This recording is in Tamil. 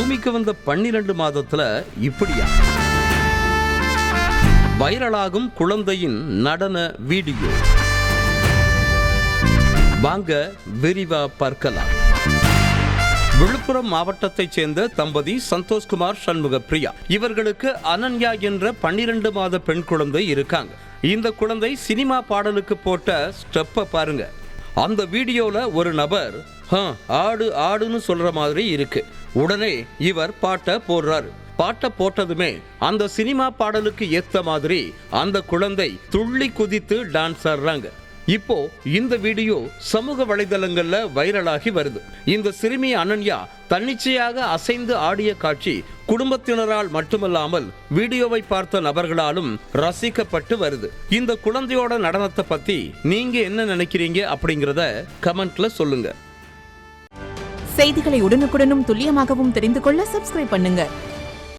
பூமிக்கு வந்த 12 மாதத்துல இப்படியா? வைரலாகும் குழந்தையின் நடன வீடியோ. வாங்க விரிவா பார்க்கலாம். விழுப்புரம் மாவட்டத்தைச் சேர்ந்த தம்பதி சந்தோஷ்குமார் சண்முக பிரியா. இவர்களுக்கு அனன்யா என்ற 12 மாத பெண் குழந்தை இருக்காங்க. இந்த குழந்தை சினிமா பாடலுக்கு போட்ட ஸ்டெப்பை பாருங்க. அந்த வீடியோல ஒரு நபர் ஆடு ஆடுன்னு சொல்ற மாதிரி இருக்கு. உடனே இவர் பாட்டை போடுறாரு. பாட்டை போட்டதுமே அந்த சினிமா பாடலுக்கு ஏத்த மாதிரி அந்த குழந்தை துள்ளி குதித்து டான்ஸ் ஆடுறாங்க. இப்போ இந்த வீடியோ சமூக வலைதளங்கள்ல வைரலாகி வருது. இந்த சிறுமி அனன்யா தன்னிச்சையாக அசைந்து ஆடிய காட்சி குடும்பத்தினரால் மட்டுமல்லாமல் வீடியோவை பார்த்த நபர்களாலும் ரசிக்கப்பட்டு வருது. இந்த குழந்தையோட நடனத்தை பத்தி நீங்க என்ன நினைக்கிறீங்க அப்படிங்கறத கமெண்ட்ல சொல்லுங்க. செய்திகளை உடனுக்குடனும் துல்லியமாகவும் தெரிந்து கொள்ள சப்ஸ்கிரைப் பண்ணுங்க.